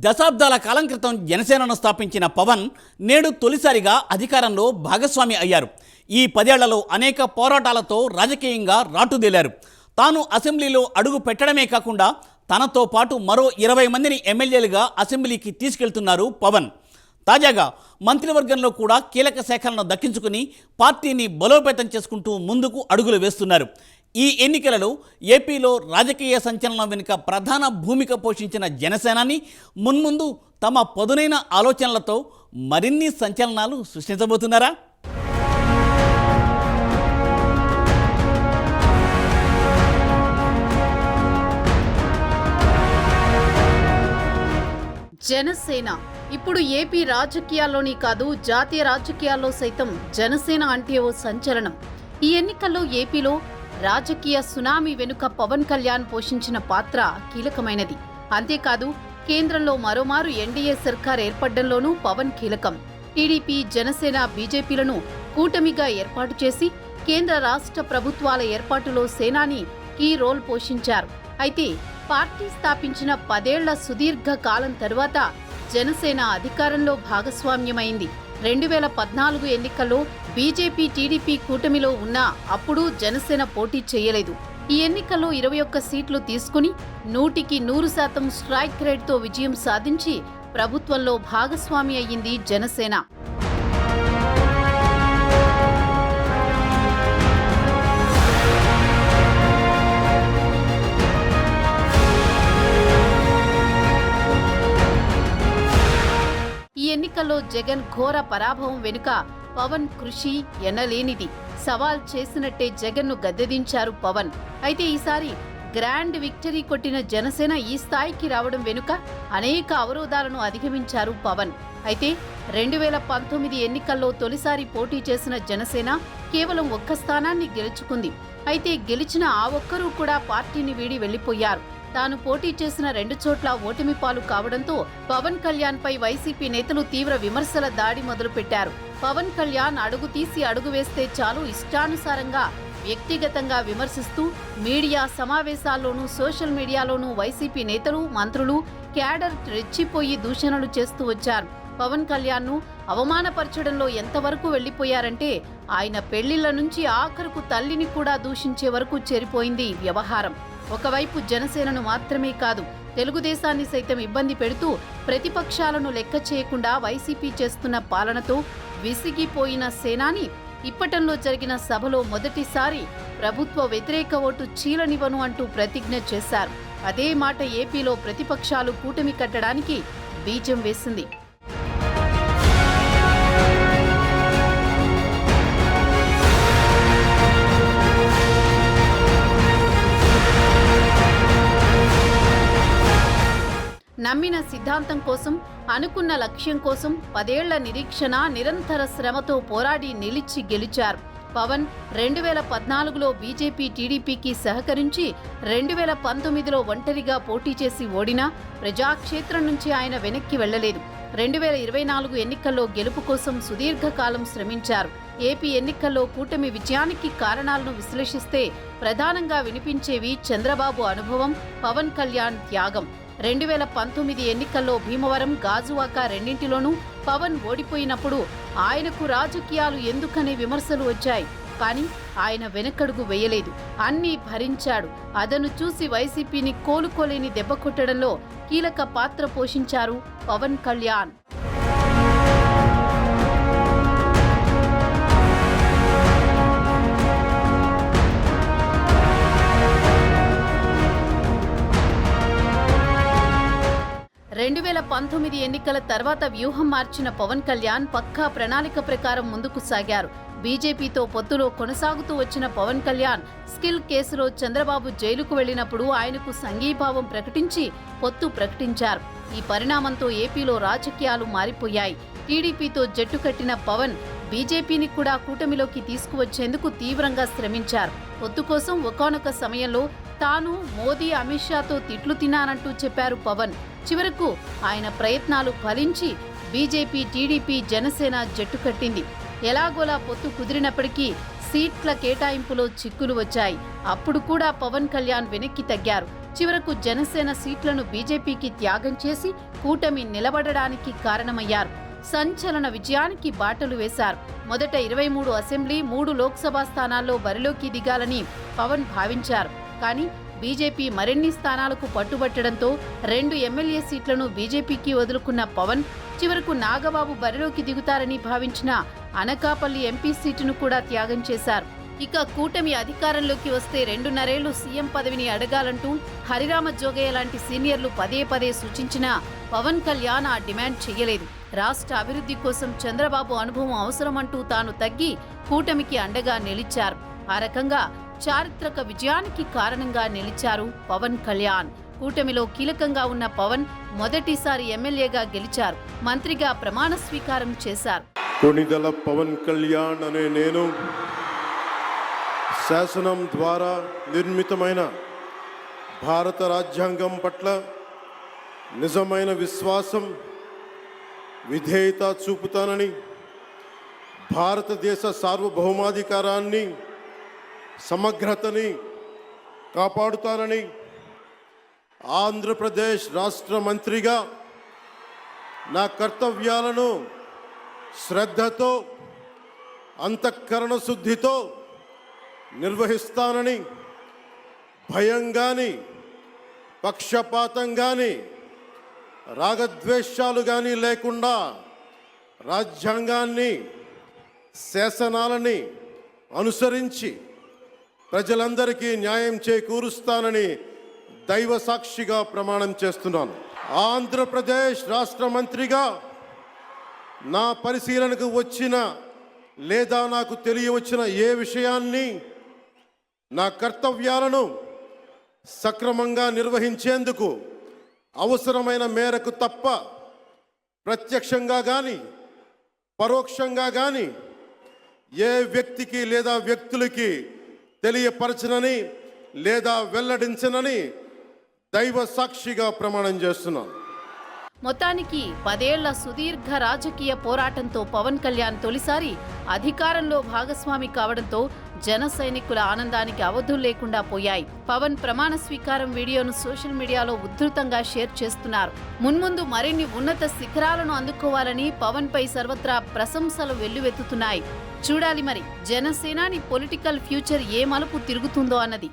దశాబ్దాల కాలం క్రితం జనసేనను స్థాపించిన పవన్ నేడు తొలిసారిగా అధికారంలో భాగస్వామి అయ్యారు. ఈ 10 ఏళ్లలో అనేక పోరాటాలతో రాజకీయంగా రాటుదేలారు. తాను అసెంబ్లీలో అడుగు పెట్టడమే కాకుండా తనతో పాటు మరో 20 మందిని ఎమ్మెల్యేలుగా అసెంబ్లీకి తీసుకెళ్తున్నారు పవన్. తాజాగా మంత్రివర్గంలో కూడా కీలక శాఖలను దక్కించుకుని పార్టీని బలోపేతం చేసుకుంటూ ముందుకు అడుగులు వేస్తున్నారు. ఈ ఎన్నికలలో ఏపీలో రాజకీయ సంచలనం వెనుక ప్రధాన భూమిక పోషించిన జనసేనాని మున్ముందు తమ పదునైన ఆలోచనలతో మరిన్ని సంచలనాలు సృష్టించబోతున్నారా? జనసేన ఇప్పుడు ఏపీ రాజకీయాల్లోని కాదు, జాతీయ రాజకీయాల్లో సైతం జనసేన అంటే ఓ సంచలనం. ఈ ఎన్నికల్లో ఏపీలో రాజకీయ సునామీ వెనుక పవన్ కళ్యాణ్ పోషించిన పాత్ర కీలకమైనది. అంతేకాదు, కేంద్రంలో మరోమారు ఎన్డీఏ సర్కార్ ఏర్పడడంలోనూ పవన్ కీలకం. టీడీపీ, జనసేన, బీజేపీలను కూటమిగా ఏర్పాటు చేసి కేంద్ర రాష్ట్ర ప్రభుత్వాల ఏర్పాటులో సేనాని కీ రోల్ పోషించారు. అయితే పార్టీ స్థాపించిన 10 ఏళ్ల సుదీర్ఘ కాలం తరువాత జనసేన అధికారంలో భాగస్వామ్యమైంది. 2014 ఎన్నికల్లో బీజేపీ, టీడీపీ కూటమిలో ఉన్నా అప్పుడు జనసేన పోటీ చేయలేదు. ఈ ఎన్నికల్లో 21 సీట్లు తీసుకుని 100కి 100% స్ట్రైక్ రేట్తో విజయం సాధించి ప్రభుత్వంలో భాగస్వామి అయ్యింది జనసేన. ఈ ఎన్నికల్లో జగన్ ఘోర పరాభవం వెనుక పవన్ కృషి ఎనలేనిది. సవాల్ చేసినట్టే జగన్ను గద్దెదించారు పవన్. అయితే ఈసారి గ్రాండ్ విక్టరీ కొట్టిన జనసేన ఈ స్థాయికి రావడం వెనుక అనేక అవరోధాలను అధిగమించారు పవన్. అయితే 2019 ఎన్నికల్లో తొలిసారి పోటీ చేసిన జనసేన కేవలం 1 స్థానాన్ని గెలుచుకుంది. అయితే గెలిచిన ఆ ఒక్కరూ కూడా పార్టీని వీడి వెళ్లిపోయారు. తాను పోటీ చేసిన 2 చోట్ల ఓటమి పాలు కావడంతో పవన్ కళ్యాణ్ పై వైసీపీ నేతలు తీవ్ర విమర్శల దాడి మొదలుపెట్టారు. పవన్ కళ్యాణ్ అడుగు తీసి అడుగు వేస్తే చాలు ఇష్టానుసారంగా వ్యక్తిగతంగా విమర్శిస్తూ మీడియా సమావేశాల్లోనూ సోషల్ మీడియాలోనూ వైసీపీ నేతలు, మంత్రులు, క్యాడర్ రెచ్చిపోయి దూషణలు చేస్తూ వచ్చారు. పవన్ కళ్యాణ్ను అవమానపరచడంలో ఎంతవరకు వెళ్లిపోయారంటే ఆయన పెళ్లిళ్ల నుంచి ఆఖరుకు తల్లిని కూడా దూషించే వరకు చేరిపోయింది వ్యవహారం. ఒకవైపు జనసేనను మాత్రమే కాదు, తెలుగుదేశాన్ని సైతం ఇబ్బంది పెడుతూ ప్రతిపక్షాలను లెక్క చేయకుండా వైసీపీ చేస్తున్న పాలనతో విసిగిపోయిన సేనాని ఇప్పటంలో జరిగిన సభలో మొదటిసారి ప్రభుత్వ వ్యతిరేక ఓటు చీలనివ్వను అంటూ ప్రతిజ్ఞ చేశారు. అదే మాట ఏపీలో ప్రతిపక్షాలు కూటమి కట్టడానికి బీజం వేసింది. నమ్మిన సిద్ధాంతం కోసం, అనుకున్న లక్ష్యం కోసం 10 ఏళ్ల నిరీక్షణ, నిరంతర శ్రమతో పోరాడి నిలిచి గెలిచారు. పవన్ 2014లో బీజేపీ, టీడీపీకి సహకరించి 2019లో ఒంటరిగా పోటీ చేసి ఓడినా ప్రజాక్షేత్రం నుంచి ఆయన వెనక్కి వెళ్లలేదు. 2024 ఎన్నికల్లో గెలుపు కోసం సుదీర్ఘకాలం శ్రమించారు. ఏపీ ఎన్నికల్లో కూటమి విజయానికి కారణాలను విశ్లేషిస్తే ప్రధానంగా వినిపించేవి చంద్రబాబు అనుభవం, పవన్ కళ్యాణ్ త్యాగం. 2019 ఎన్నికల్లో భీమవరం, గాజువాక రెండింటిలోనూ పవన్ ఓడిపోయినప్పుడు ఆయనకు రాజకీయాలు ఎందుకనే విమర్శలు వచ్చాయి. కానీ ఆయన వెనకడుగు వేయలేదు, అన్నీ భరించాడు. అదను చూసి వైసీపీని కోలుకోలేని దెబ్బ కొట్టడంలో కీలక పాత్ర పోషించారు పవన్ కళ్యాణ్. రెండు 2019 ఎన్నికల తర్వాత వ్యూహం మార్చిన పవన్ కళ్యాణ్ పక్కా ప్రణాళిక ప్రకారం ముందుకు సాగారు. బీజేపీతో పొత్తులో కొనసాగుతూ వచ్చిన పవన్ కళ్యాణ్ స్కిల్ కేసులో చంద్రబాబు జైలుకు వెళ్లినప్పుడు ఆయనకు సంఘీభావం ప్రకటించి పొత్తు ప్రకటించారు. ఈ పరిణామంతో ఏపీలో రాజకీయాలు మారిపోయాయి. టీడీపీతో జట్టు కట్టిన పవన్ బీజేపీని కూడా కూటమిలోకి తీసుకువచ్చేందుకు తీవ్రంగా శ్రమించారు. పొత్తు కోసం ఒకానొక సమయంలో తాను మోదీ, అమిత్ షాతో తిట్లు తిన్నానంటూ చెప్పారు పవన్. చివరకు ఆయన ప్రయత్నాలు ఫలించి బీజేపీ, టీడీపీ, జనసేన జట్టు కట్టింది. ఎలాగోలా పొత్తు కుదిరినప్పటికీ సీట్ల కేటాయింపులో చిక్కులు వచ్చాయి. అప్పుడు కూడా పవన్ కళ్యాణ్ వెనక్కి తగ్గారు. చివరకు జనసేన సీట్లను బీజేపీకి త్యాగం చేసి కూటమి నిలబడడానికి కారణమయ్యారు. సంచలన విజయానికి బాటలు వేశారు. మొదట 23 అసెంబ్లీ 3 లోక్సభ స్థానాల్లో బరిలోకి దిగాలని పవన్ భావించారు. కానీ బీజేపీ మరిన్ని స్థానాలకు పట్టుబట్టడంతో 2 ఎమ్మెల్యే సీట్లను బీజేపీకి వదులుకున్న పవన్ చివరకు నాగబాబు బరిలోకి దిగుతారని భావించిన అనకాపల్లి ఎంపీ సీటును కూడా త్యాగం చేశారు. ఇక కూటమి అధికారంలోకి వస్తే 2.5 ఏళ్లు సీఎం పదవిని అడగాలంటూ హరిరామ జోగయ్య లాంటి సీనియర్లు పదే పదే సూచించినా పవన్ కళ్యాణ్ ఆ డిమాండ్ చేయలేదు. రాష్ట్ర అభివృద్ధి కోసం చంద్రబాబు అనుభవం అవసరమంటూ తాను తగ్గి కూటమికి అండగా నిలిచారు. ఆ రకంగా చారిత్రక విజయానికి కారణంగా నిలిచారు పవన్ కళ్యాణ్. కూటమిలో కీలకంగా ఉన్న పవన్ మొదటిసారి ఎమ్మెల్యేగా గెలిచారు. మంత్రిగా ప్రమాణ స్వీకారం చేశారు. కొణిదెల పవన్ కళ్యాణ్ అనే నేను శాసనం ద్వారా నిర్మితమైన భారత రాజ్యాంగం పట్ల నిజమైన విశ్వాసం, విధేయత చూపుతానని, భారతదేశ సార్వభౌమాధికారాన్ని, సమగ్రతని కాపాడుతానని, ఆంధ్రప్రదేశ్ రాష్ట్ర మంత్రిగా నా కర్తవ్యాలను శ్రద్ధతో, అంతఃకరణ శుద్ధితో నిర్వహిస్తానని, భయం గాని, పక్షపాతం గాని, రాగద్వేషాలు గాని లేకుండా రాజ్యాంగాన్ని, శాసనాలని అనుసరించి ప్రజలందరికీ న్యాయం చేకూరుస్తానని దైవ సాక్షిగా ప్రమాణం చేస్తున్నాను. ఆంధ్రప్రదేశ్ రాష్ట్ర మంత్రిగా నా పరిశీలనకు వచ్చిన లేదా నాకు తెలియవచ్చిన ఏ విషయాన్ని, నా కర్తవ్యాలను సక్రమంగా నిర్వహించేందుకు అవసరమైన మేరకు తప్ప ప్రత్యక్షంగా కానీ పరోక్షంగా కానీ ఏ వ్యక్తికి లేదా వ్యక్తులకి తెలియపరచనని లేదా వెల్లడించనని దైవ సాక్షిగా ప్రమాణం చేస్తున్నాను. మొత్తానికి 10 ఏళ్ల సుదీర్ఘ రాజకీయ పోరాటంతో పవన్ కళ్యాణ్ తొలిసారి అధికారంలో భాగస్వామి కావడంతో జన సైనికుల ఆనందానికి అవధులు లేకుండా పోయాయి. పవన్ ప్రమాణ స్వీకారం వీడియోను సోషల్ మీడియాలో ఉధృతంగా షేర్ చేస్తున్నారు. మున్ముందు మరిన్ని ఉన్నత శిఖరాలను అందుకోవాలని పవన్ పై సర్వత్రా ప్రశంసలు వెల్లువెత్తుతున్నాయి. చూడాలి మరి జనసేనాని పొలిటికల్ ఫ్యూచర్ ఏ మలుపు తిరుగుతుందో అన్నది.